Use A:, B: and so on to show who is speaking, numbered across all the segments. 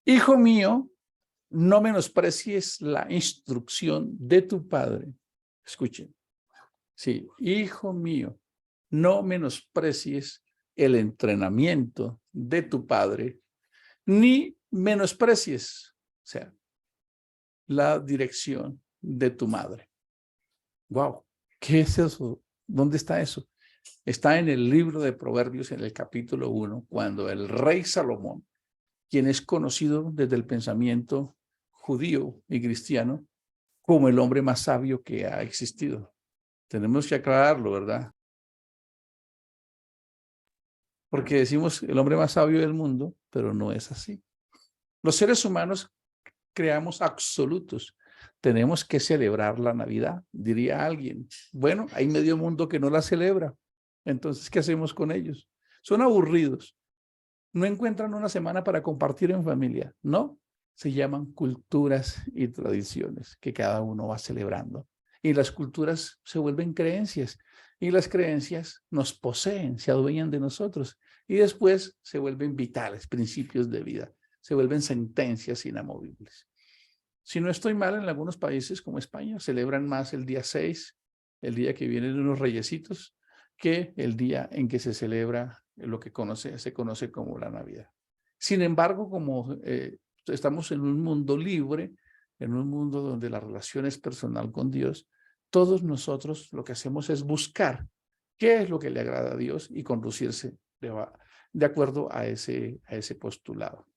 A: Hijo mío, no menosprecies la instrucción de tu padre. Escuchen. Sí, hijo mío, no menosprecies el entrenamiento de tu padre, ni menosprecies, o sea, la dirección de tu madre. Wow, ¿qué es eso? ¿Dónde está eso? Está en el libro de Proverbios, en el capítulo 1, cuando el rey Salomón, quien es conocido desde el pensamiento judío y cristiano como el hombre más sabio que ha existido. Tenemos que aclararlo, ¿verdad? Porque decimos el hombre más sabio del mundo, pero no es así. Los seres humanos creamos absolutos. Tenemos que celebrar la Navidad, diría alguien. Bueno, hay medio mundo que no la celebra. Entonces, ¿qué hacemos con ellos? Son aburridos. No encuentran una semana para compartir en familia. No, se llaman culturas y tradiciones que cada uno va celebrando. Y las culturas se vuelven creencias y las creencias nos poseen, se adueñan de nosotros y después se vuelven vitales, principios de vida, se vuelven sentencias inamovibles. Si no estoy mal, en algunos países como España celebran más el día 6, el día que vienen unos reyesitos, que el día en que se celebra lo que se conoce como la Navidad. Sin embargo, como estamos en un mundo libre, en un mundo donde la relación es personal con Dios, todos nosotros lo que hacemos es buscar qué es lo que le agrada a Dios y conducirse de acuerdo a ese postulado.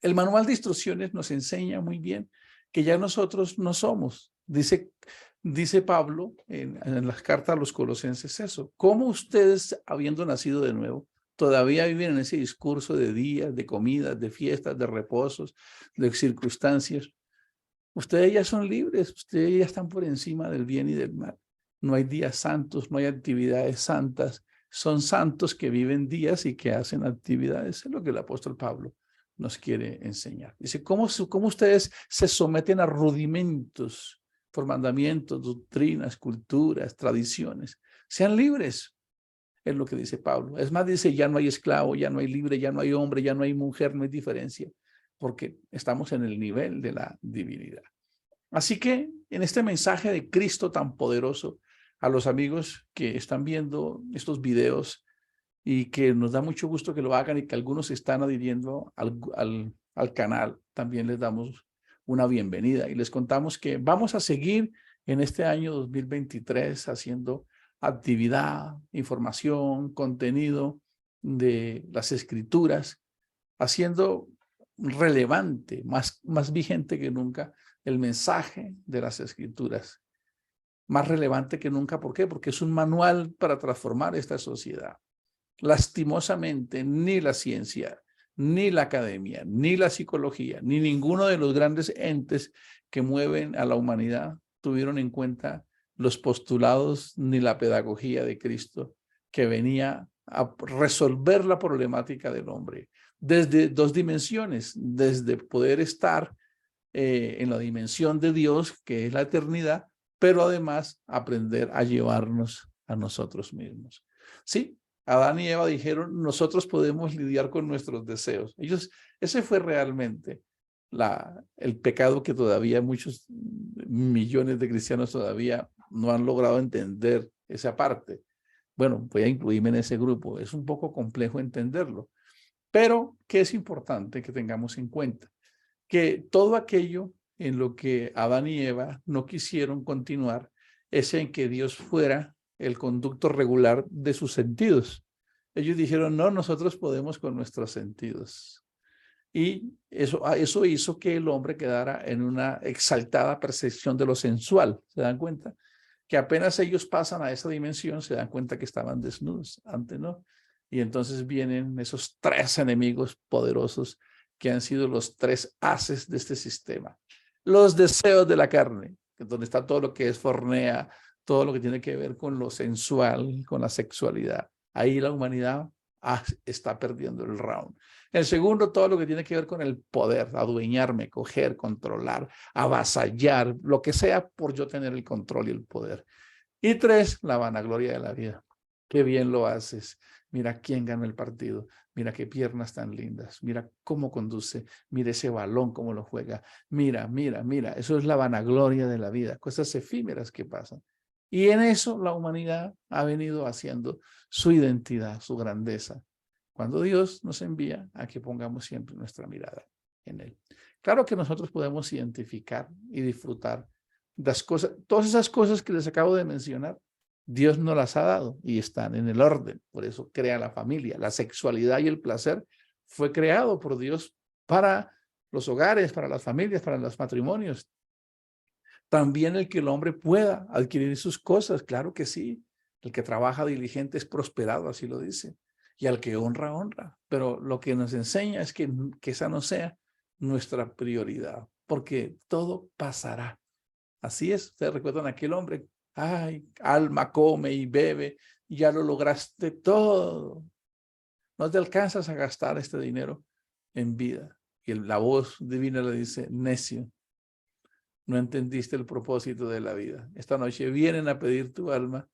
A: El manual de instrucciones nos enseña muy bien que ya nosotros no somos. Dice Pablo en las cartas a los colosenses eso. ¿Cómo ustedes, habiendo nacido de nuevo, todavía viven en ese discurso de días, de comidas, de fiestas, de reposos, de circunstancias? Ustedes ya son libres, ustedes ya están por encima del bien y del mal. No hay días santos, no hay actividades santas. Son santos que viven días y que hacen actividades. Es lo que el apóstol Pablo nos quiere enseñar. Dice, ¿cómo ustedes se someten a rudimentos por mandamientos, doctrinas, culturas, tradiciones? Sean libres, es lo que dice Pablo. Es más, dice, ya no hay esclavo, ya no hay libre, ya no hay hombre, ya no hay mujer, no hay diferencia, porque estamos en el nivel de la divinidad. Así que en este mensaje de Cristo tan poderoso, a los amigos que están viendo estos videos y que nos da mucho gusto que lo hagan y que algunos se están adhiriendo al canal, también les damos una bienvenida y les contamos que vamos a seguir en este año 2023 haciendo actividad, información, contenido de las escrituras, haciendo relevante, más vigente que nunca, el mensaje de las escrituras. Más relevante que nunca, ¿por qué? Porque es un manual para transformar esta sociedad. Lastimosamente, ni la ciencia, ni la academia, ni la psicología, ni ninguno de los grandes entes que mueven a la humanidad tuvieron en cuenta los postulados ni la pedagogía de Cristo, que venía a resolver la problemática del hombre desde dos dimensiones, desde poder estar en la dimensión de Dios, que es la eternidad, pero además aprender a llevarnos a nosotros mismos. Sí, Adán y Eva dijeron, nosotros podemos lidiar con nuestros deseos. Ese fue realmente el pecado que todavía muchos millones de cristianos todavía no han logrado entender esa parte. Bueno, voy a incluirme en ese grupo. Es un poco complejo entenderlo, pero que es importante que tengamos en cuenta que todo aquello en lo que Adán y Eva no quisieron continuar es en que Dios fuera el conducto regular de sus sentidos. Ellos dijeron, no, nosotros podemos con nuestros sentidos. Y eso hizo que el hombre quedara en una exaltada percepción de lo sensual. ¿Se dan cuenta? Que apenas ellos pasan a esa dimensión, se dan cuenta que estaban desnudos, antes no. Y entonces vienen esos tres enemigos poderosos que han sido los tres haces de este sistema. Los deseos de la carne, donde está todo lo que es fornea, todo lo que tiene que ver con lo sensual, con la sexualidad. Ahí la humanidad está perdiendo el round. El segundo, todo lo que tiene que ver con el poder, adueñarme, coger, controlar, avasallar, lo que sea por yo tener el control y el poder. Y tres, la vanagloria de la vida. qué bien lo haces. Mira quién ganó el partido. Mira qué piernas tan lindas. Mira cómo conduce. Mira ese balón, cómo lo juega. Mira, mira, mira. Eso es la vanagloria de la vida. Cosas efímeras que pasan. Y en eso la humanidad ha venido haciendo su identidad, su grandeza. Cuando Dios nos envía a que pongamos siempre nuestra mirada en Él. Claro que nosotros podemos identificar y disfrutar las cosas, todas esas cosas que les acabo de mencionar. Dios nos las ha dado y están en el orden. Por eso crea la familia. La sexualidad y el placer fue creado por Dios para los hogares, para las familias, para los matrimonios. También el que el hombre pueda adquirir sus cosas, claro que sí. El que trabaja diligente es prosperado, así lo dice. Y al que honra, honra. Pero lo que nos enseña es que esa no sea nuestra prioridad, porque todo pasará. Así es. Ustedes recuerdan a aquel hombre, ay, alma, come y bebe, y ya lo lograste todo. No te alcanzas a gastar este dinero en vida. Y la voz divina le dice, necio, no entendiste el propósito de la vida. Esta noche vienen a pedir tu alma.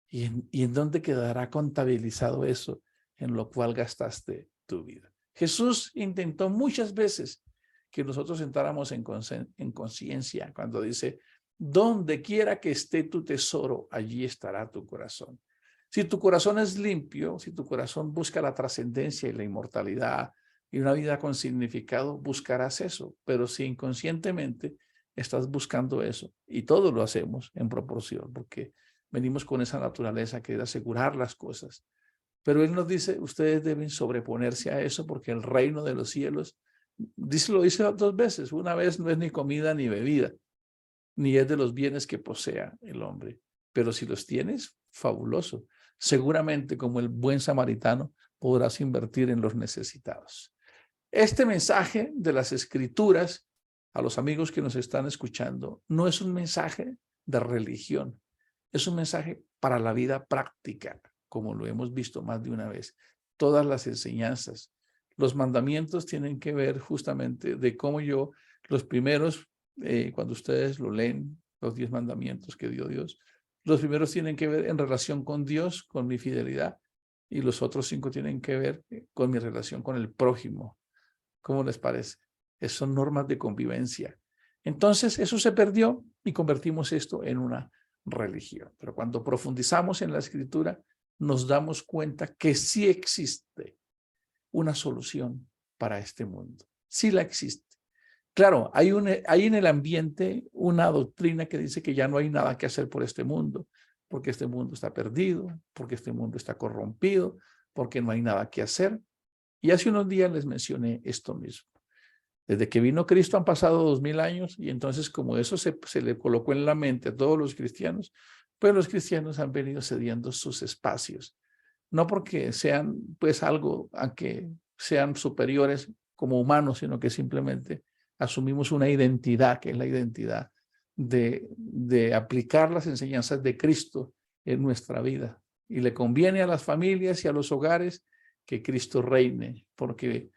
A: ¿Y en dónde quedará contabilizado eso en lo cual gastaste tu vida? Jesús intentó muchas veces que nosotros entráramos en conciencia cuando dice, donde quiera que esté tu tesoro, allí estará tu corazón. Si tu corazón es limpio, si tu corazón busca la trascendencia y la inmortalidad y una vida con significado, buscarás eso. Pero si inconscientemente estás buscando eso, y todos lo hacemos en proporción, porque venimos con esa naturaleza que es asegurar las cosas. Pero Él nos dice, ustedes deben sobreponerse a eso porque el reino de los cielos, lo dice 2 veces, una vez no es ni comida ni bebida, ni es de los bienes que posea el hombre. Pero si los tienes, fabuloso. Seguramente como el buen samaritano podrás invertir en los necesitados. Este mensaje de las Escrituras a los amigos que nos están escuchando no es un mensaje de religión, es un mensaje para la vida práctica, como lo hemos visto más de una vez. Todas las enseñanzas, los mandamientos tienen que ver justamente de cómo yo, los primeros, cuando ustedes lo leen, los 10 mandamientos que dio Dios, los primeros tienen que ver en relación con Dios, con mi fidelidad, y los otros 5 tienen que ver con mi relación con el prójimo. ¿Cómo les parece? Son normas de convivencia. Entonces, eso se perdió y convertimos esto en una religión. Pero cuando profundizamos en la Escritura, nos damos cuenta que sí existe una solución para este mundo. Sí la existe. Claro, hay en el ambiente una doctrina que dice que ya no hay nada que hacer por este mundo, porque este mundo está perdido, porque este mundo está corrompido, porque no hay nada que hacer. Y hace unos días les mencioné esto mismo. Desde que vino Cristo han pasado 2000 años y entonces como eso se le colocó en la mente a todos los cristianos, pues los cristianos han venido cediendo sus espacios. No porque sean pues algo a que sean superiores como humanos, sino que simplemente asumimos una identidad, que es la identidad de aplicar las enseñanzas de Cristo en nuestra vida. Y le conviene a las familias y a los hogares que Cristo reine, porque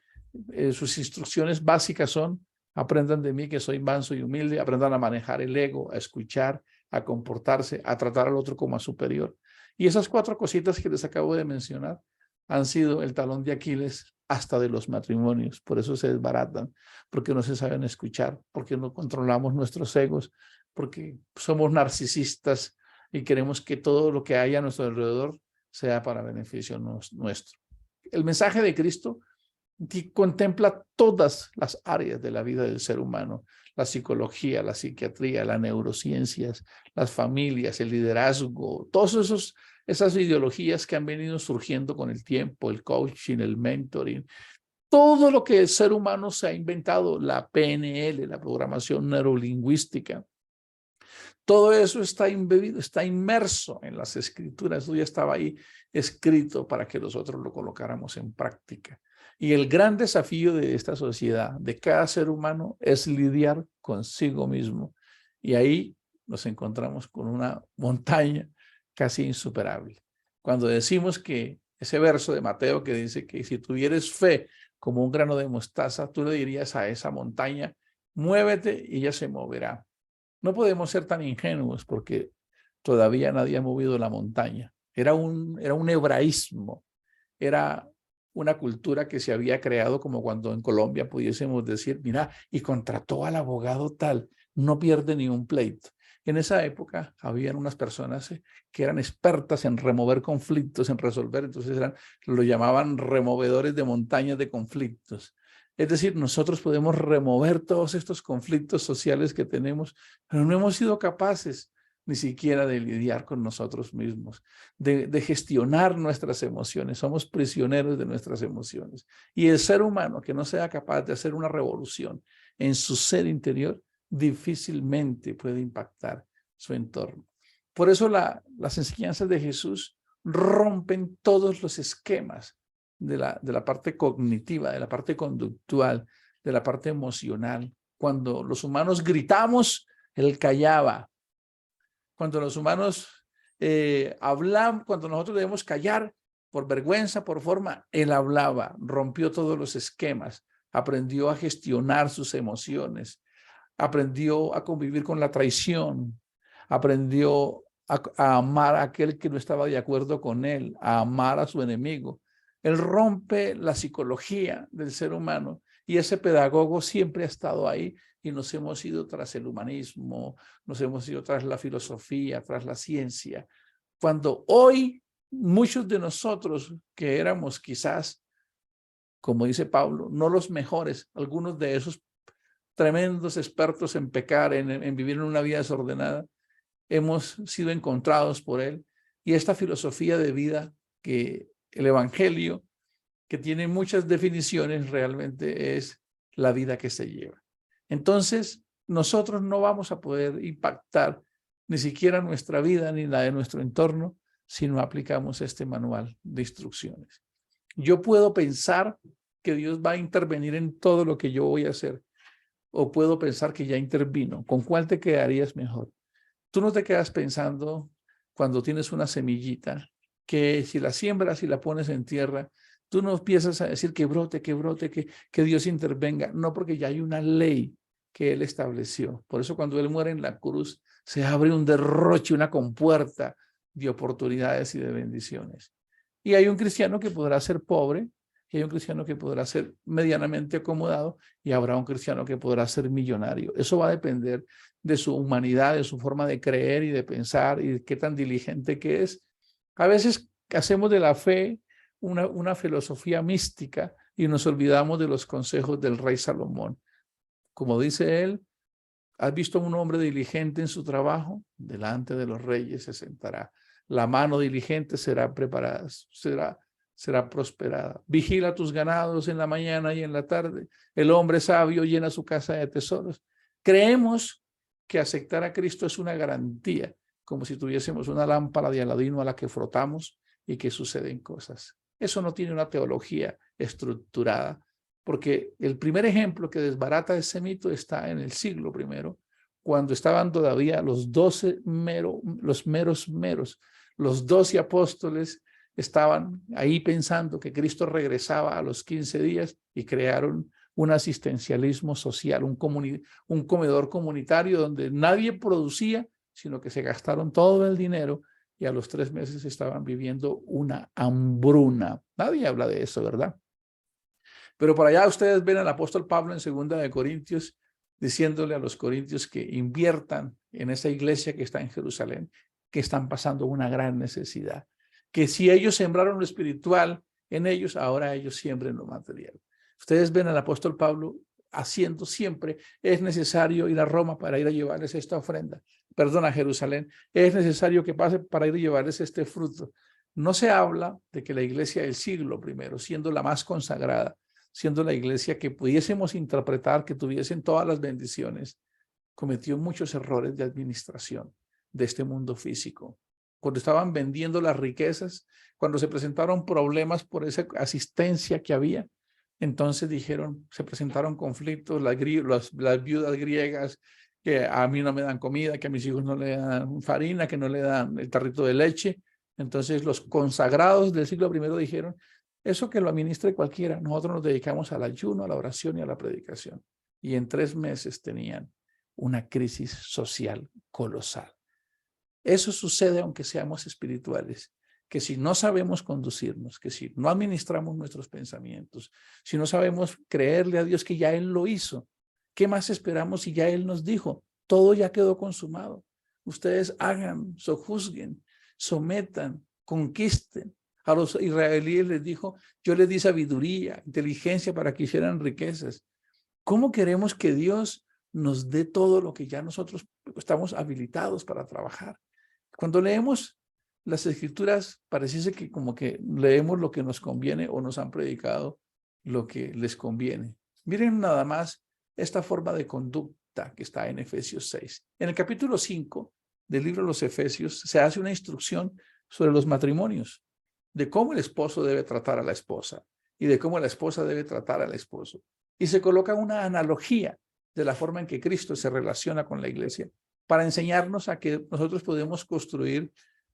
A: sus instrucciones básicas son, aprendan de mí que soy manso y humilde, aprendan a manejar el ego, a escuchar, a comportarse, a tratar al otro como a superior. Y esas 4 cositas que les acabo de mencionar han sido el talón de Aquiles hasta de los matrimonios. Por eso se desbaratan, porque no se saben escuchar, porque no controlamos nuestros egos, porque somos narcisistas y queremos que todo lo que haya a nuestro alrededor sea para beneficio nuestro. El mensaje de Cristo contempla todas las áreas de la vida del ser humano, la psicología, la psiquiatría, las neurociencias, las familias, el liderazgo, todas esas ideologías que han venido surgiendo con el tiempo, el coaching, el mentoring, todo lo que el ser humano se ha inventado, la PNL, la programación neurolingüística, todo eso está embebido, está inmerso en las Escrituras. Eso ya estaba ahí escrito para que nosotros lo colocáramos en práctica. Y el gran desafío de esta sociedad, de cada ser humano, es lidiar consigo mismo. Y ahí nos encontramos con una montaña casi insuperable. Cuando decimos que ese verso de Mateo que dice que si tuvieres fe como un grano de mostaza, tú le dirías a esa montaña, muévete y ella se moverá. No podemos ser tan ingenuos porque todavía nadie ha movido la montaña. era un hebraísmo, era una cultura que se había creado como cuando en Colombia pudiésemos decir, mira, y contrató al abogado tal, no pierde ni un pleito. En esa época habían unas personas que eran expertas en remover conflictos, en resolver, entonces lo llamaban removedores de montañas de conflictos. Es decir, nosotros podemos remover todos estos conflictos sociales que tenemos, pero no hemos sido capaces ni siquiera de lidiar con nosotros mismos, de gestionar nuestras emociones. Somos prisioneros de nuestras emociones. Y el ser humano que no sea capaz de hacer una revolución en su ser interior, difícilmente puede impactar su entorno. Por eso las enseñanzas de Jesús rompen todos los esquemas de la parte cognitiva, de la parte conductual, de la parte emocional. Cuando los humanos gritamos, él callaba. Cuando los humanos hablan, cuando nosotros debemos callar por vergüenza, por forma, él hablaba, rompió todos los esquemas, aprendió a gestionar sus emociones, aprendió a convivir con la traición, aprendió a amar a aquel que no estaba de acuerdo con él, a amar a su enemigo. Él rompe la psicología del ser humano y ese pedagogo siempre ha estado ahí y nos hemos ido tras el humanismo, nos hemos ido tras la filosofía, tras la ciencia. Cuando hoy muchos de nosotros que éramos quizás, como dice Pablo, no los mejores, algunos de esos tremendos expertos en pecar, en vivir en una vida desordenada, hemos sido encontrados por él. Y esta filosofía de vida, que el evangelio, que tiene muchas definiciones, realmente es la vida que se lleva. Entonces, nosotros no vamos a poder impactar ni siquiera nuestra vida ni la de nuestro entorno si no aplicamos este manual de instrucciones. Yo puedo pensar que Dios va a intervenir en todo lo que yo voy a hacer, o puedo pensar que ya intervino. ¿Con cuál te quedarías mejor? Tú no te quedas pensando cuando tienes una semillita que si la siembras y la pones en tierra, tú no empiezas a decir que brote, que Dios intervenga. No, porque ya hay una ley que Él estableció. Por eso cuando Él muere en la cruz, se abre un derroche, una compuerta de oportunidades y de bendiciones. Y hay un cristiano que podrá ser pobre, y hay un cristiano que podrá ser medianamente acomodado, y habrá un cristiano que podrá ser millonario. Eso va a depender de su humanidad, de su forma de creer y de pensar, y de qué tan diligente que es. A veces hacemos de la fe una filosofía mística y nos olvidamos de los consejos del rey Salomón. Como dice él, ¿has visto a un hombre diligente en su trabajo? Delante de los reyes se sentará. La mano diligente será preparada, será prosperada. Vigila tus ganados en la mañana y en la tarde. El hombre sabio llena su casa de tesoros. Creemos que aceptar a Cristo es una garantía, como si tuviésemos una lámpara de Aladino a la que frotamos y que suceden cosas. Eso no tiene una teología estructurada, porque el primer ejemplo que desbarata ese mito está en el siglo I, cuando estaban todavía los 12 los 12 apóstoles estaban ahí pensando que Cristo regresaba a los 15 días y crearon un asistencialismo social, un comedor comunitario donde nadie producía, sino que se gastaron todo el dinero y a los 3 meses estaban viviendo una hambruna. Nadie habla de eso, ¿verdad? Pero por allá ustedes ven al apóstol Pablo en 2 de Corintios diciéndole a los corintios que inviertan en esa iglesia que está en Jerusalén, que están pasando una gran necesidad, que si ellos sembraron lo espiritual en ellos, ahora ellos siembren lo material. Ustedes ven al apóstol Pablo haciendo siempre, es necesario ir a Roma para ir a llevarles esta ofrenda, perdón, a Jerusalén, es necesario que pase para ir a llevarles este fruto. No se habla de que la iglesia del siglo I, siendo la más consagrada, siendo la iglesia que pudiésemos interpretar que tuviesen todas las bendiciones, cometió muchos errores de administración de este mundo físico. Cuando estaban vendiendo las riquezas, cuando se presentaron problemas por esa asistencia que había, entonces dijeron, se presentaron conflictos, las viudas griegas, que a mí no me dan comida, que a mis hijos no le dan farina, que no le dan el tarrito de leche. Entonces los consagrados del siglo I dijeron, eso que lo administre cualquiera, nosotros nos dedicamos al ayuno, a la oración y a la predicación. Y en 3 meses tenían una crisis social colosal. Eso sucede aunque seamos espirituales. que si no sabemos conducirnos, que si no administramos nuestros pensamientos, si no sabemos creerle a Dios que ya Él lo hizo, ¿qué más esperamos si ya Él nos dijo? Todo ya quedó consumado. Ustedes hagan, sojuzguen, sometan, conquisten. A los israelíes les dijo, yo les di sabiduría, inteligencia para que hicieran riquezas. ¿Cómo queremos que Dios nos dé todo lo que ya nosotros estamos habilitados para trabajar? Cuando leemos las escrituras, pareciese que como que leemos lo que nos conviene o nos han predicado lo que les conviene. Miren nada más esta forma de conducta que está en Efesios 6. En el capítulo 5 del libro de los Efesios se hace una instrucción sobre los matrimonios, de cómo el esposo debe tratar a la esposa y de cómo la esposa debe tratar al esposo. Y se coloca una analogía de la forma en que Cristo se relaciona con la iglesia para enseñarnos a que nosotros podemos construir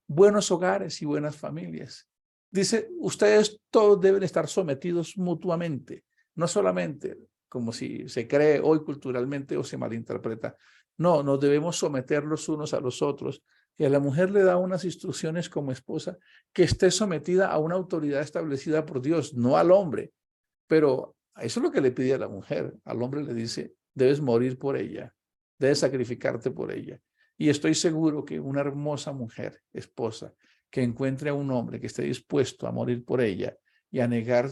A: buenos hogares y buenas familias. Dice, ustedes todos deben estar sometidos mutuamente, no solamente como si se cree hoy culturalmente o se malinterpreta. No, nos debemos someter los unos a los otros. Y a la mujer le da unas instrucciones como esposa que esté sometida a una autoridad establecida por Dios, no al hombre. Pero eso es lo que le pide a la mujer. Al hombre le dice, debes morir por ella, debes sacrificarte por ella. Y estoy seguro que una hermosa mujer, esposa, que encuentre a un hombre que esté dispuesto a morir por ella y a negar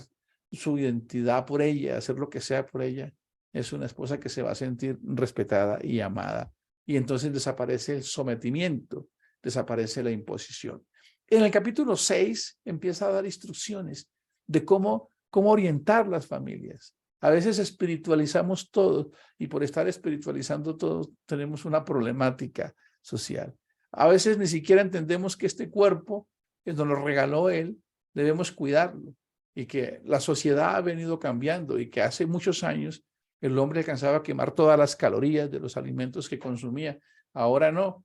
A: su identidad por ella, a hacer lo que sea por ella, es una esposa que se va a sentir respetada y amada. Y entonces desaparece el sometimiento, desaparece la imposición. En el capítulo 6 empieza a dar instrucciones de cómo orientar las familias. A veces espiritualizamos todo y por estar espiritualizando todo tenemos una problemática social. A veces ni siquiera entendemos que este cuerpo que nos lo regaló Él, debemos cuidarlo y que la sociedad ha venido cambiando y que hace muchos años el hombre alcanzaba a quemar todas las calorías de los alimentos que consumía. Ahora no.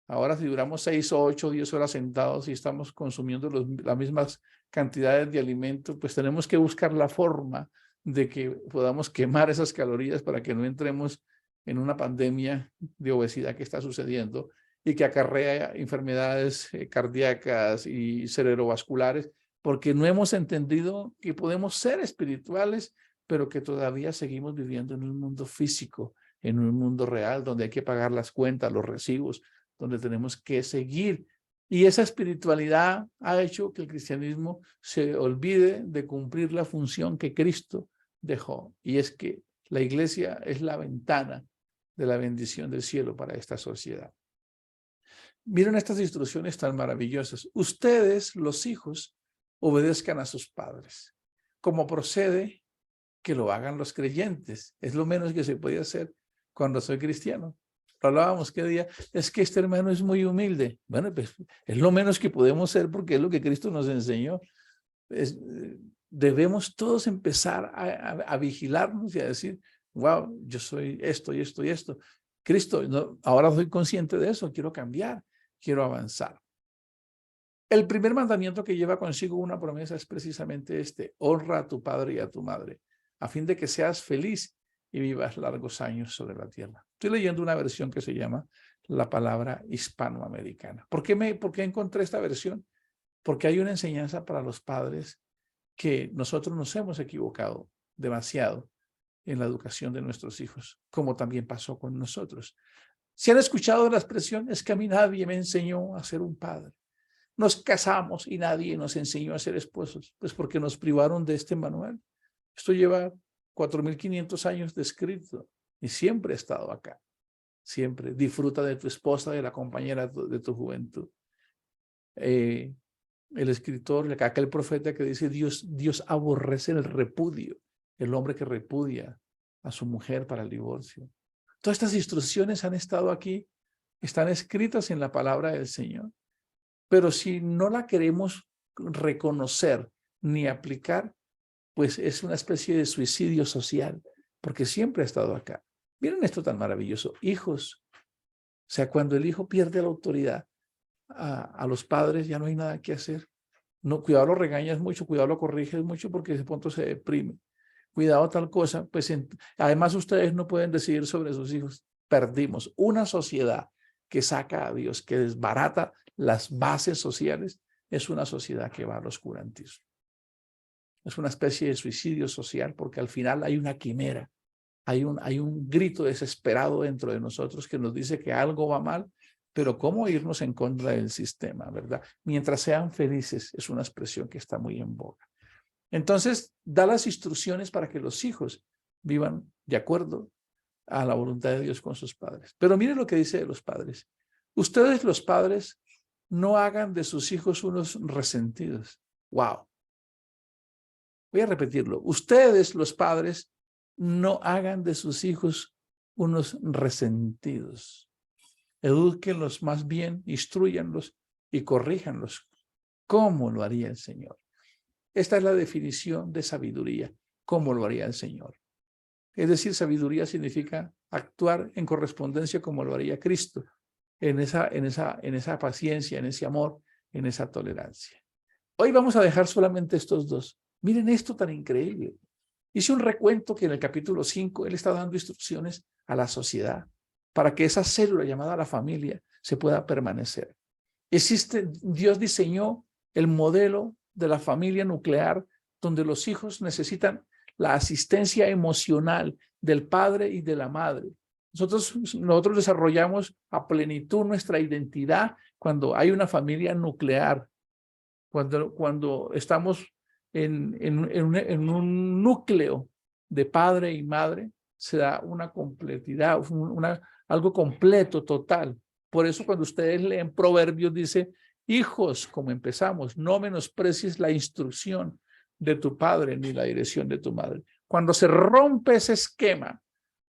A: Ahora si duramos 6, 8, 10 horas sentados y estamos consumiendo las mismas cantidades de alimento, pues tenemos que buscar la forma de que podamos quemar esas calorías para que no entremos en una pandemia de obesidad que está sucediendo y que acarrea enfermedades cardíacas y cerebrovasculares, porque no hemos entendido que podemos ser espirituales, pero que todavía seguimos viviendo en un mundo físico, en un mundo real, donde hay que pagar las cuentas, los recibos, donde tenemos que seguir. Y esa espiritualidad ha hecho que el cristianismo se olvide de cumplir la función que Cristo dejó. Y es que la iglesia es la ventana de la bendición del cielo para esta sociedad. Miren estas instrucciones tan maravillosas. Ustedes, los hijos, obedezcan a sus padres. Como procede que lo hagan los creyentes. Es lo menos que se puede hacer cuando soy cristiano. Hablábamos qué día, es que este hermano es muy humilde. Bueno, pues es lo menos que podemos ser porque es lo que Cristo nos enseñó. Debemos todos empezar a vigilarnos y a decir, wow, yo soy esto y esto y esto. Cristo, no, ahora soy consciente de eso, quiero cambiar, quiero avanzar. El primer mandamiento que lleva consigo una promesa es precisamente este: honra a tu padre y a tu madre, a fin de que seas feliz y vivas largos años sobre la tierra. Estoy leyendo una versión que se llama La Palabra Hispanoamericana. ¿Por qué encontré esta versión? Porque hay una enseñanza para los padres que nosotros nos hemos equivocado demasiado en la educación de nuestros hijos, como también pasó con nosotros. Si han escuchado la expresión, es que a mí nadie me enseñó a ser un padre. Nos casamos y nadie nos enseñó a ser esposos, pues porque nos privaron de este manual. Esto lleva 4.500 años de escrito y siempre he estado acá. Siempre. Disfruta de tu esposa, de la compañera de tu juventud. El escritor, aquel profeta que dice, Dios aborrece el repudio, el hombre que repudia a su mujer para el divorcio. Todas estas instrucciones han estado aquí, están escritas en la palabra del Señor. Pero si no la queremos reconocer ni aplicar, pues es una especie de suicidio social, porque siempre ha estado acá. Miren esto tan maravilloso. Hijos, o sea, cuando el hijo pierde la autoridad a los padres, ya no hay nada que hacer. No, cuidado, lo regañas mucho, cuidado, lo corriges mucho, porque de pronto se deprime. Cuidado tal cosa, pues además ustedes no pueden decidir sobre sus hijos. Perdimos una sociedad que saca a Dios, que desbarata las bases sociales, es una sociedad que va al oscurantismo. Es una especie de suicidio social porque al final hay una quimera, hay un grito desesperado dentro de nosotros que nos dice que algo va mal, pero ¿cómo irnos en contra del sistema, verdad? Mientras sean felices, es una expresión que está muy en boga. Entonces, da las instrucciones para que los hijos vivan de acuerdo a la voluntad de Dios con sus padres. Pero miren lo que dice de los padres. Ustedes, los padres, no hagan de sus hijos unos resentidos. ¡Wow! Voy a repetirlo. Ustedes, los padres, no hagan de sus hijos unos resentidos. Edúquenlos más bien, instruyanlos y corríjanlos. ¿Cómo lo haría el Señor? Esta es la definición de sabiduría. ¿Cómo lo haría el Señor? Es decir, sabiduría significa actuar en correspondencia como lo haría Cristo, en esa paciencia, en ese amor, en esa tolerancia. Hoy vamos a dejar solamente estos dos. Miren esto tan increíble. Hice un recuento que en el capítulo 5 él está dando instrucciones a la sociedad para que esa célula llamada la familia se pueda permanecer. Dios diseñó el modelo de la familia nuclear donde los hijos necesitan la asistencia emocional del padre y de la madre. Nosotros desarrollamos a plenitud nuestra identidad cuando hay una familia nuclear, cuando estamos en un núcleo de padre y madre, se da una completidad, algo completo, total. Por eso cuando ustedes leen Proverbios dice, hijos, como empezamos, no menosprecies la instrucción de tu padre ni la dirección de tu madre. Cuando se rompe ese esquema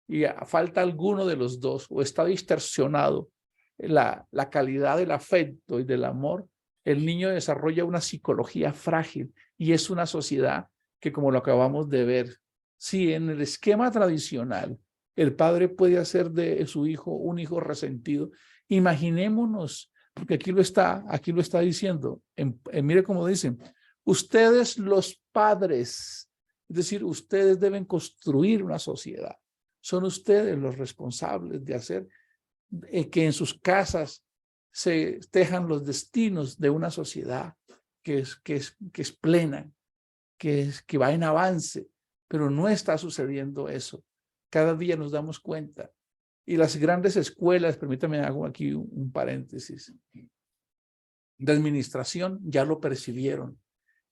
A: y falta alguno de los dos o está distorsionado la calidad del afecto y del amor, el niño desarrolla una psicología frágil y es una sociedad que, como lo acabamos de ver, si en el esquema tradicional el padre puede hacer de su hijo un hijo resentido, imaginémonos, porque aquí lo está diciendo, mire cómo dicen, ustedes los padres, es decir, ustedes deben construir una sociedad, son ustedes los responsables de hacer que en sus casas se tejan los destinos de una sociedad que es plena, que va en avance, pero no está sucediendo eso. Cada día nos damos cuenta. Y las grandes escuelas, permítame hago aquí un paréntesis, de administración ya lo percibieron,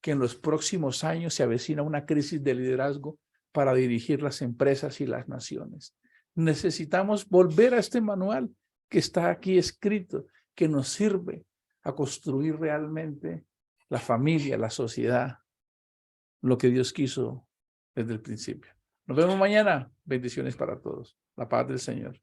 A: que en los próximos años se avecina una crisis de liderazgo para dirigir las empresas y las naciones. Necesitamos volver a este manual que está aquí escrito, que nos sirve a construir realmente la familia, la sociedad, lo que Dios quiso desde el principio. Nos vemos mañana. Bendiciones para todos. La paz del Señor.